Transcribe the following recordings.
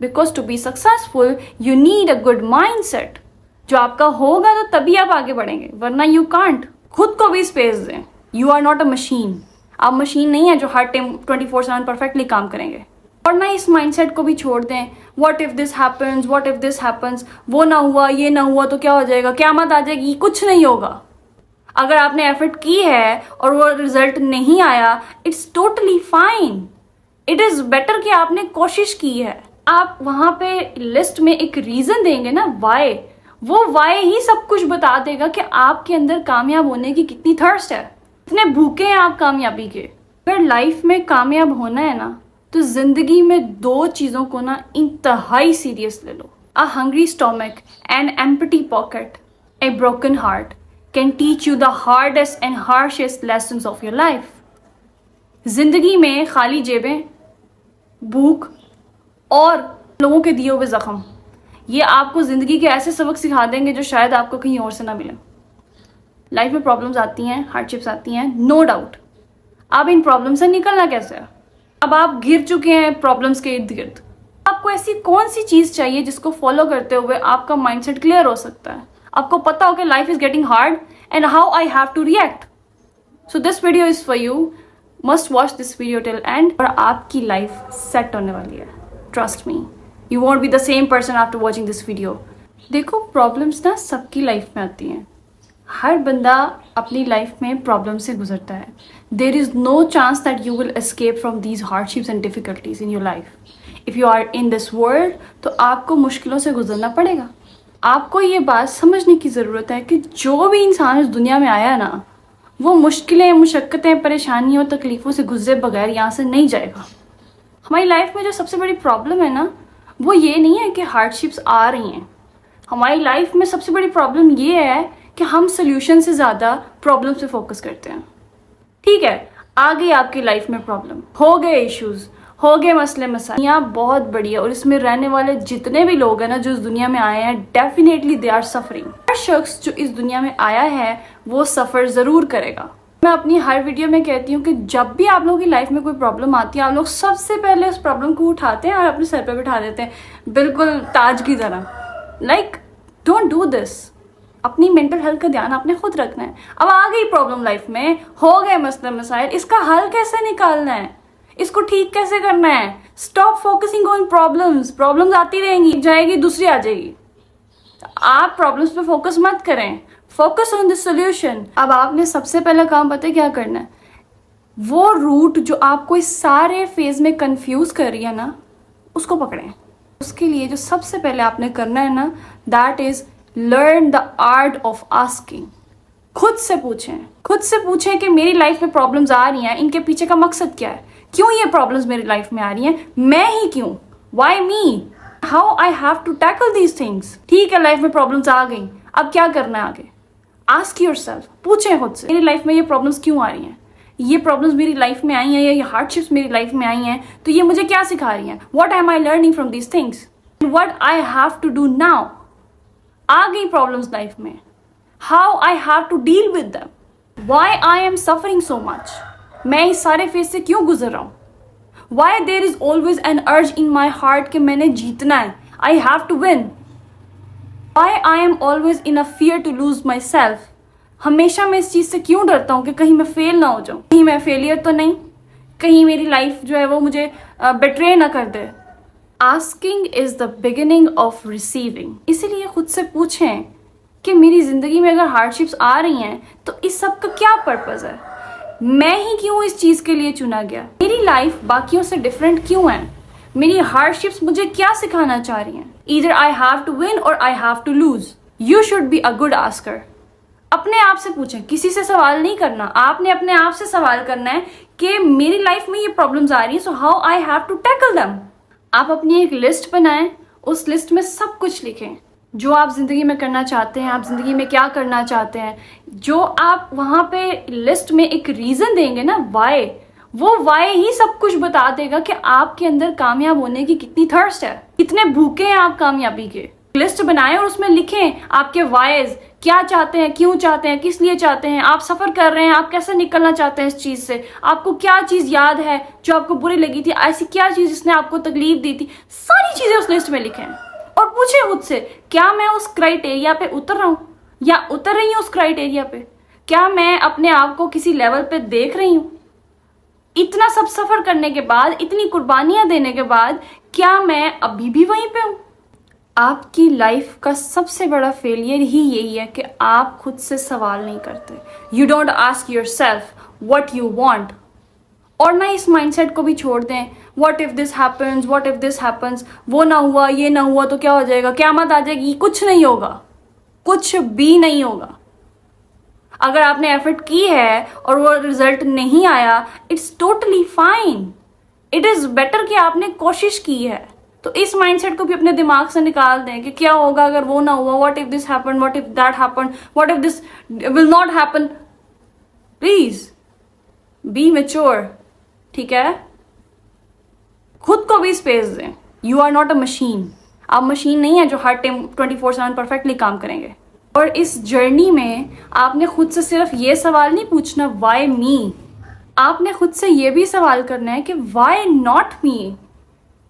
Because to be successful you need a good mindset. जो आपका होगा तो तभी आप आगे बढ़ेंगे, वरना यू कांट। खुद को भी स्पेस दें। You are not a machine. आप मशीन नहीं है जो हर टाइम 24/7 परफेक्टली काम करेंगे। और ना इस माइंडसेट को भी छोड़ दें, what if this happens, what if this happens, वो ना हुआ ये ना हुआ तो क्या हो जाएगा, क़यामत आ जाएगी। कुछ नहीं होगा। अगर आपने एफर्ट की है और वो रिजल्ट नहीं आया, it's totally fine. It is better कि आपने कोशिश की है। आप वहां पे लिस्ट में एक रीजन देंगे ना, वाई, वो वाई ही सब कुछ बता देगा कि आपके अंदर कामयाब होने की कितनी थर्स्ट है, इतने भूखे हैं आप कामयाबी के। अगर लाइफ में कामयाब होना है ना, तो जिंदगी में दो चीजों को ना इंतहाई सीरियस ले लो। A hungry stomach and empty pocket, a broken heart can teach you the hardest and harshest lessons of your life. जिंदगी में खाली जेबें, भूख और लोगों के दिए हुए जख्म, ये आपको जिंदगी के ऐसे सबक सिखा देंगे जो शायद आपको कहीं और से ना मिले। लाइफ में प्रॉब्लम्स आती हैं, हार्डशिप्स आती हैं, नो डाउट। अब इन प्रॉब्लम से निकलना कैसे है? अब आप घिर चुके हैं प्रॉब्लम्स के इर्द गिर्द। आपको ऐसी कौन सी चीज चाहिए जिसको फॉलो करते हुए आपका माइंडसेट क्लियर हो सकता है? आपको पता हो कि life is getting hard and how I have to react. So this video is for you. Must watch this video till end. और आपकी लाइफ सेट होने वाली है, trust me. You won't be the same person after watching this video. देखो, problems ना सबकी life में आती हैं। हर बंदा अपनी लाइफ में प्रॉब्लम से गुजरता है। There is no chance that you will escape from these hardships and difficulties in your life. If you are in this world, तो आपको मुश्किलों से गुजरना पड़ेगा। आपको ये बात समझने की ज़रूरत है कि जो भी इंसान इस दुनिया में आया ना, वो मुश्किलें, मुशक्क़तें, परेशानियों, तकलीफ़ों से गुजरे बगैर यहाँ से नहीं जाएगा। हमारी लाइफ में जो सबसे बड़ी प्रॉब्लम है ना, वो ये नहीं है कि हार्डशिप्स आ रही हैं। हमारी लाइफ में सबसे बड़ी प्रॉब्लम ये है कि हम सोल्यूशन से ज़्यादा प्रॉब्लम पे फोकस करते हैं। ठीक है, आ गई आपकी लाइफ में प्रॉब्लम, हो गए इश्यूज, हो गए मसले मसाइल। दुनिया बहुत बड़ी है और इसमें रहने वाले जितने भी लोग हैं ना, जो इस दुनिया में आए हैं, डेफिनेटली दे आर सफरिंग। हर शख्स जो इस दुनिया में आया है वो सफ़र ज़रूर करेगा। मैं अपनी हर वीडियो में कहती हूँ कि जब भी आप लोगों की लाइफ में कोई प्रॉब्लम आती है, आप लोग सबसे पहले उस प्रॉब्लम को उठाते हैं और अपने सर पे बिठा देते हैं, बिल्कुल ताज की तरह। Like, don't do this. अपनी मेंटल हेल्थ का ध्यान आपने खुद रखना है। अब आ गई प्रॉब्लम लाइफ में, हो गए मसले मसाइल, इसका हल कैसे निकालना है, इसको ठीक कैसे करना है? Stop focusing on problems. Problems आती रहेंगी, जाएगी, दूसरी आ जाएगी। आप प्रॉब्लम्स पे फोकस मत करें, फोकस ऑन द सोल्यूशन। अब आपने सबसे पहला काम पता है क्या करना है? वो रूट जो आपको इस सारे फेज में कंफ्यूज कर रही है ना, उसको पकड़ें। उसके लिए जो सबसे पहले आपने करना है ना, that is learn the art of asking. खुद से पूछें कि मेरी लाइफ में प्रॉब्लम्स आ रही हैं, इनके पीछे का मकसद क्या है? क्यों ये प्रॉब्लम्स मेरी लाइफ में आ रही हैं? मैं ही क्यों? Why me? How I have to tackle these things. ठीक है, लाइफ में प्रॉब्लम्स आ गई, अब क्या करना है आगे? आस्क योरसेल्फ, पूछें खुद से, मेरी लाइफ में ये प्रॉब्लम्स क्यों आ रही हैं? ये प्रॉब्लम्स मेरी लाइफ में आई हैं या ये हार्डशिप्स मेरी लाइफ में आई हैं, तो ये मुझे क्या सिखा रही हैं? What am I learning from these things? What I have to do now? आ गई प्रॉब्लम्स लाइफ में, how I have to deal with them? Why I am suffering so much? मैं इस सारे फेज से क्यों गुजर रहा हूँ? Why there is always an urge in my heart कि मैंने जीतना है, I have to win? Why I am always in a fear to lose my self? हमेशा मैं इस चीज से क्यों डरता हूँ कि कहीं मैं फेल ना हो जाऊँ, कहीं मैं फेलियर तो नहीं, कहीं मेरी लाइफ जो है वो मुझे बेट्रे ना कर दे। Asking is the beginning of receiving. इसीलिए खुद से पूछें कि मेरी जिंदगी में अगर हार्डशिप्स आ रही हैं तो इस सब का क्या पर्पज है? मैं ही क्यों इस चीज के लिए चुना गया? मेरी लाइफ बाकियों से डिफरेंट क्यों है? मेरी हार्डशिप्स मुझे क्या सिखाना चाह रही हैं? Either I have to win और I have to lose. You should be a good asker. अपने आप से पूछें, किसी से सवाल नहीं करना, आपने अपने आप से सवाल करना है कि मेरी लाइफ में ये प्रॉब्लम्स आ रही हैं, so how I have to tackle them. आप अपनी एक लिस्ट बनाएं, उस लिस्ट में सब कुछ लिखें जो आप जिंदगी में करना चाहते हैं, आप जिंदगी में क्या करना चाहते हैं। जो आप वहां पे लिस्ट में एक रीजन देंगे ना, वाई, वो वाई ही सब कुछ बता देगा कि आपके अंदर कामयाब होने की कितनी थर्स्ट है, कितने भूखे हैं आप कामयाबी के। लिस्ट बनाएं और उसमें लिखें आपके वाइज क्या चाहते हैं, क्यों चाहते हैं, किस लिए चाहते हैं, आप सफर कर रहे हैं, आप कैसे निकलना चाहते हैं इस चीज से, आपको क्या चीज याद है जो आपको बुरी लगी थी, ऐसी क्या चीज जिसने आपको तकलीफ दी थी, सारी चीजें उस लिस्ट में लिखें और पूछे खुद से क्या मैं उस क्राइटेरिया पे उतर रहा हूं या उतर रही हूं उस क्राइटेरिया पे, क्या मैं अपने आप को किसी लेवल पे देख रही हूं। इतना सब सफर करने के बाद, इतनी कुर्बानियां देने के बाद, क्या मैं अभी भी वहीं पे हूं। आपकी लाइफ का सबसे बड़ा फेलियर ही यही है कि आप खुद से सवाल नहीं करते। You don't ask your self what you want. और ना इस माइंडसेट को भी छोड़ दें, what if this happens, what if this happens, वो ना हुआ, ये ना हुआ तो क्या हो जाएगा, क़यामत आ जाएगी। कुछ नहीं होगा, कुछ भी नहीं होगा। अगर आपने एफर्ट की है और वो रिजल्ट नहीं आया, it's totally fine. It is better कि आपने कोशिश की है। तो इस माइंडसेट को भी अपने दिमाग से निकाल दें कि क्या होगा अगर वो ना हुआ, what if this happen, what if that happen, what if this will not happen. Please be mature, ठीक है। खुद को भी स्पेस दें। You are not a machine. आप मशीन नहीं है जो हर टाइम 24/7 परफेक्टली काम करेंगे। और इस जर्नी में आपने खुद से सिर्फ ये सवाल नहीं पूछना वाई मी, आपने खुद से ये भी सवाल करना है कि वाई नॉट मी।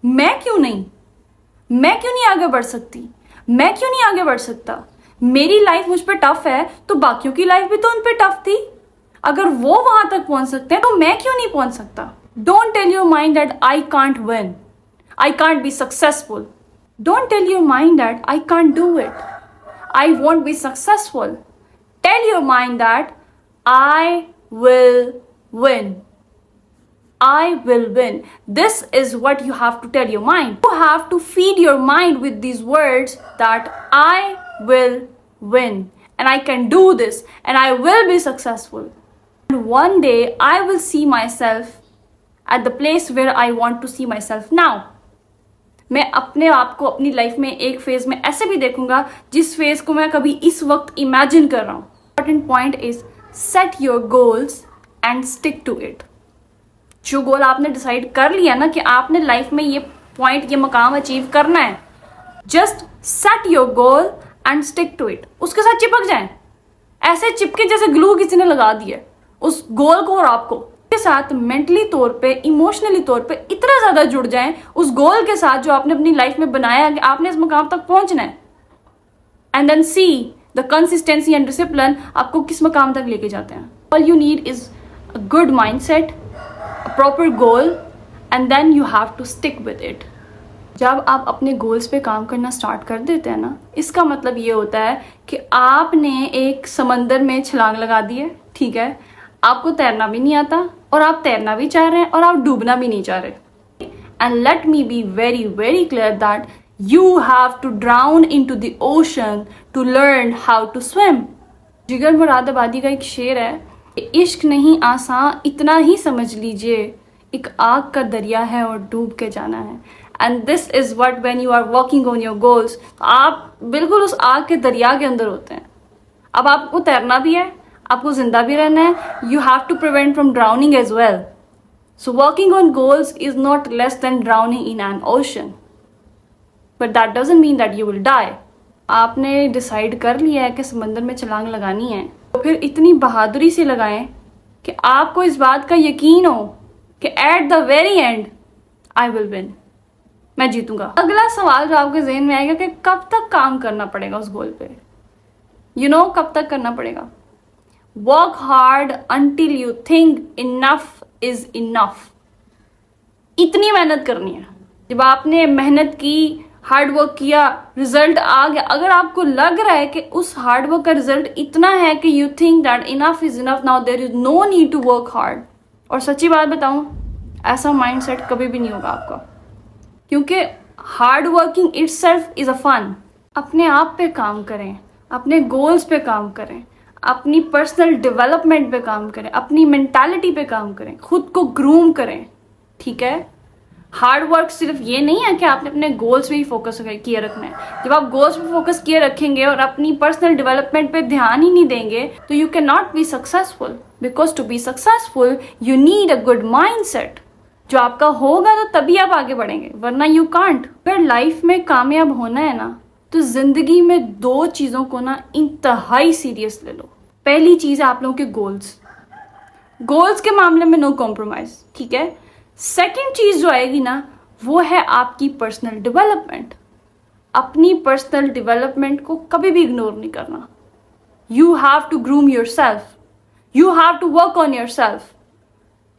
मैं क्यों नहीं, मैं क्यों नहीं आगे बढ़ सकती, मैं क्यों नहीं आगे बढ़ सकता। मेरी लाइफ मुझ पे टफ है तो बाकियों की लाइफ भी तो उन पे टफ थी। अगर वो वहां तक पहुंच सकते हैं तो मैं क्यों नहीं पहुंच सकता। Don't tell your mind that I can't win, I can't be successful. Don't tell your mind that I can't do it, I won't be successful. Tell your mind that I will win. I will win. This is what you have to tell your mind. You have to feed your mind with these words that I will win and I can do this and I will be successful. And one day I will see myself at the place where I want to see myself now. मैं अपने आप को अपनी life में एक phase में ऐसे भी देखूंगा जिस फेज को मैं कभी इस वक्त इमेजिन कर रहा हूँ। Important point is set your goals and stick to it. जो गोल आपने डिसाइड कर लिया ना कि आपने लाइफ में ये पॉइंट, ये मकाम अचीव करना है, just set your goal and stick to it. उसके साथ चिपक जाएं, ऐसे चिपके जैसे ग्लू किसी ने लगा दिया उस गोल को और आपको के साथ मेंटली तौर पे, इमोशनली तौर पे इतना ज्यादा जुड़ जाएं उस गोल के साथ जो आपने अपनी लाइफ में बनाया है कि आपने इस मकाम तक पहुंचना है। And then see the consistency and discipline आपको किस मकाम तक लेके जाते हैं। All you need is a good mindset, a proper goal, and then you have to stick with it. जब आप अपने गोल्स पे काम करना स्टार्ट कर देते हैं ना, इसका मतलब ये होता है कि आपने एक समंदर में छलांग लगा दी है, ठीक है। आपको तैरना भी नहीं आता और आप तैरना भी चाह रहे हैं और आप डूबना भी नहीं चाह रहे। And let me be very very clear that you have to drown into the ocean to learn how to swim. Jigar Moradabadi का एक शेर है, इश्क नहीं आसान इतना ही समझ लीजिए, एक आग का दरिया है और डूब के जाना है। And this is what when you are working on your goals, आप बिल्कुल उस आग के दरिया के अंदर होते हैं। अब आपको तैरना भी है, आपको जिंदा भी रहना है। You have to prevent from drowning as well. So working on goals is not less than drowning in an ocean, but that doesn't mean that you will die. आपने डिसाइड कर लिया है कि समंदर में छलांग लगानी है, तो फिर इतनी बहादुरी से लगाएं कि आपको इस बात का यकीन हो कि at the very and I will win, मैं जीतूंगा। अगला सवाल जो आपके जहन में आएगा कि कब तक काम करना पड़ेगा उस गोल पे। कब तक करना पड़ेगा। Work hard until you think enough is enough. इतनी मेहनत करनी है। जब आपने मेहनत की, हार्ड वर्क किया, रिजल्ट आ गया, अगर आपको लग रहा है कि उस हार्ड वर्क का रिजल्ट इतना है कि you think that enough is enough, now there is no need to work hard. और सच्ची बात बताऊं, ऐसा माइंडसेट कभी भी नहीं होगा आपका, क्योंकि hard working itself is a fun. अपने आप पे काम करें, अपने गोल्स पे काम करें, अपनी पर्सनल डेवलपमेंट पे काम करें, अपनी मेंटालिटी पे काम करें, खुद को ग्रूम करें, ठीक है। हार्ड वर्क सिर्फ ये नहीं है कि आपने अपने गोल्स पे ही फोकस किए रखना है। जब आप गोल्स पे फोकस किए रखेंगे और अपनी पर्सनल डेवलपमेंट पे ध्यान ही नहीं देंगे तो you can not be successful, because to be successful you need a good mindset. जो आपका होगा तो तभी आप आगे बढ़ेंगे, वरना यू कांट। अगर लाइफ में कामयाब होना है ना तो जिंदगी में 2 चीज़ों को ना इंतहाई सीरियस ले लो। पहली चीज़ है आप लोगों के गोल्स के मामले में नो कॉम्प्रोमाइज, ठीक है। सेकंड चीज़ जो आएगी ना वो है आपकी पर्सनल डेवलपमेंट। अपनी पर्सनल डेवलपमेंट को कभी भी इग्नोर नहीं करना। You have to groom yourself, you have to work on yourself,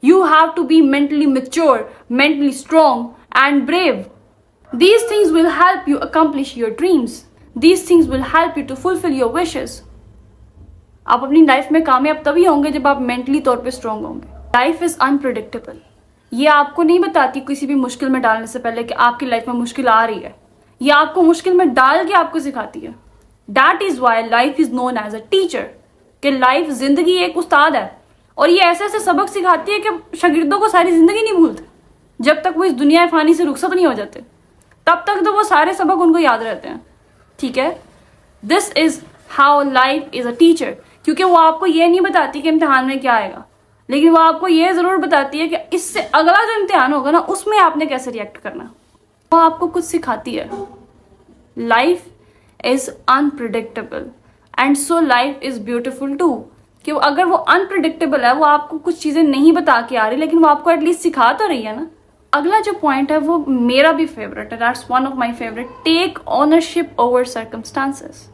you have to be mentally mature, mentally strong and brave. These things will help you accomplish your dreams. These things will help you to fulfill your wishes. आप अपनी life में कामयाब तभी होंगे जब आप mentally तौर पे स्ट्रांग होंगे। Life is unpredictable. ये आपको नहीं बताती किसी भी मुश्किल में डालने से पहले कि आपकी लाइफ में मुश्किल आ रही है। ये आपको मुश्किल में डाल के आपको सिखाती है। That is why life is known as a teacher. कि लाइफ जिंदगी एक उस्ताद है और ये ऐसे ऐसे सबक सिखाती है कि शागिर्दों को सारी जिंदगी नहीं भूलते। जब तक वो इस दुनिया फानी से रुखसत नहीं हो जाते तब तक तो वो सारे सबक उनको याद रहते हैं, ठीक है। This is how life is a teacher. क्योंकि वो आपको ये नहीं बताती कि इम्तिहान में क्या आएगा, लेकिन वो आपको ये जरूर बताती है कि इससे अगला जो इम्तिहान होगा ना उसमें आपने कैसे रिएक्ट करना। वो आपको कुछ सिखाती है। Life is unpredictable and so life is beautiful too. कि अगर वो अनप्रिडिक्टेबल है, वो आपको कुछ चीजें नहीं बता के आ रही, लेकिन वो आपको एटलीस्ट सिखा तो रही है ना। अगला जो पॉइंट है वो मेरा भी फेवरेट है। That's one of my favourite. Take ownership over circumstances.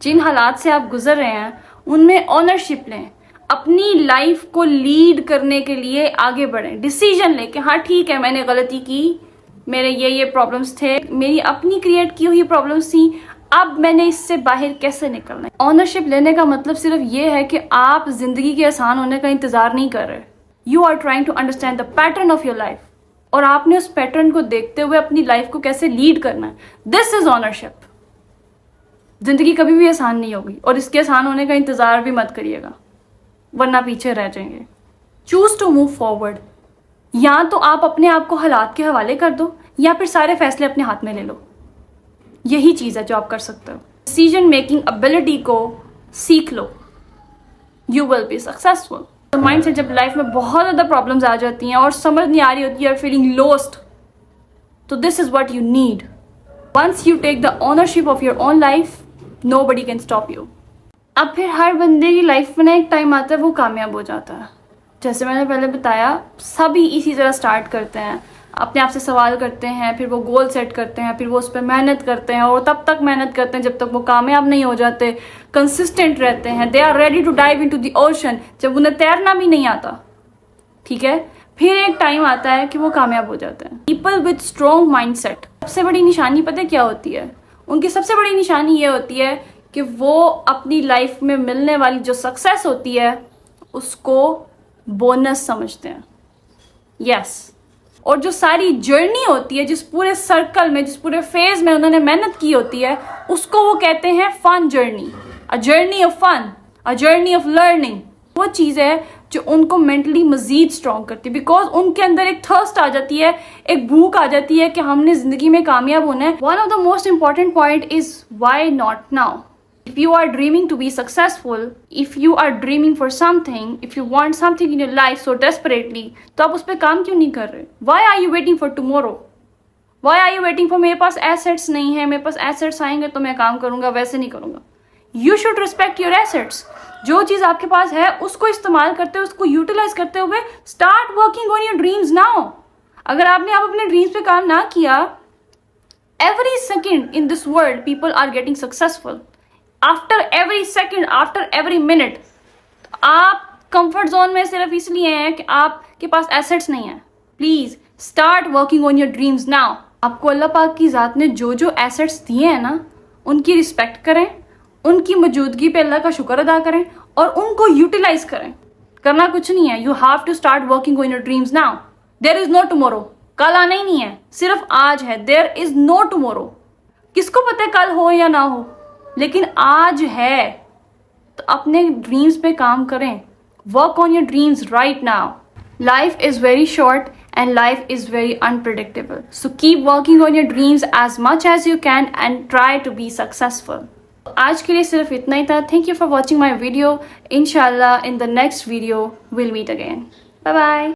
जिन हालात से आप गुजर रहे हैं उनमें ऑनरशिप लें। अपनी लाइफ को लीड करने के लिए आगे बढ़ें। डिसीजन लें कि हाँ ठीक है, मैंने गलती की, मेरे ये प्रॉब्लम्स थे, मेरी अपनी क्रिएट की हुई प्रॉब्लम्स थी, अब मैंने इससे बाहर कैसे निकलना है। ऑनरशिप लेने का मतलब सिर्फ ये है कि आप जिंदगी के आसान होने का इंतजार नहीं कर रहे। You are trying to understand the pattern of your life और आपने उस पैटर्न को देखते हुए अपनी लाइफ को कैसे लीड करना है। This is ownership. जिंदगी कभी भी आसान नहीं होगी और इसके आसान होने का इंतजार भी मत करिएगा, वरना पीछे रह जाएंगे। Choose to move forward. या तो आप अपने आप को हालात के हवाले कर दो या फिर सारे फैसले अपने हाथ में ले लो। यही चीज है जो आप कर सकते हो। डिसीजन मेकिंग एबिलिटी को सीख लो, यू विल बी सक्सेसफुल। तो माइंडसेट जब लाइफ में बहुत ज्यादा प्रॉब्लम्स आ जाती हैं और समझ नहीं आ रही होती है, फीलिंग लॉस्ट, तो this is what you need. Once you take the ownership of your own life, nobody can stop you. अब फिर हर बंदे की लाइफ में ना एक टाइम आता है वो कामयाब हो जाता है। जैसे मैंने पहले बताया, सभी इसी तरह स्टार्ट करते हैं, अपने आप से सवाल करते हैं, फिर वो गोल सेट करते हैं, फिर वो उस पर मेहनत करते हैं और तब तक मेहनत करते हैं जब तक वो कामयाब नहीं हो जाते। कंसिस्टेंट रहते हैं। They are ready to dive into the ocean, जब उन्हें तैरना भी नहीं आता, ठीक है। फिर एक टाइम आता है कि वो कामयाब हो जाते हैं। पीपल विद स्ट्रॉन्ग माइंडसेट, सबसे बड़ी निशानी पता है क्या होती है? उनकी सबसे बड़ी निशानी ये होती है कि वो अपनी लाइफ में मिलने वाली जो सक्सेस होती है उसको बोनस समझते हैं। यस। और जो सारी जर्नी होती है, जिस पूरे सर्कल में, जिस पूरे फेज में उन्होंने मेहनत की होती है, उसको वो कहते हैं fun journey. A journey of fun, a journey of learning. वो चीज़ है जो उनको मेंटली मजीद स्ट्रॉन्ग करती है, बिकॉज उनके अंदर एक थर्स्ट आ जाती है, एक भूख आ जाती है कि हमने जिंदगी में कामयाब होना है। One of the most important point is why not now. If you are dreaming to be successful, if you are dreaming for something, if you want something in your life so desperately, तो आप उस पर काम क्यों नहीं कर रहे? Why are you waiting for tomorrow? Why are you waiting for मेरे पास assets नहीं है, मेरे पास assets आएंगे तो मैं काम करूंगा, वैसे नहीं करूंगा। You should respect your assets. जो चीज आपके पास है उसको इस्तेमाल करते हुए, उसको यूटिलाइज करते हुए start working on your dreams now. अगर आपने आप अपने ड्रीम्स पे काम ना किया, every second in this world people are getting successful. After every second, after every minute. आप कंफर्ट जोन में सिर्फ इसलिए हैं कि आपके पास एसेट्स नहीं है। Please start working on your dreams now. आपको अल्लाह पाक की जात ने जो जो एसेट्स दिए हैं ना, उनकी रिस्पेक्ट करें, उनकी मौजूदगी पे अल्लाह का शुक्र अदा करें और उनको यूटिलाइज करें। करना कुछ नहीं है। You have to start working on your dreams now. There is no tomorrow. कल आना ही नहीं है, सिर्फ आज है। There is no tomorrow. किसको पता है कल हो या ना हो, लेकिन आज है। तो अपने ड्रीम्स पे काम करें। Work on your dreams right now. Life is very short and life is very unpredictable, so keep working on your dreams as much as you can and try to be successful. आज के लिए सिर्फ इतना ही था। Thank you for watching my video. इंशाल्लाह in the next video will meet again. Bye bye.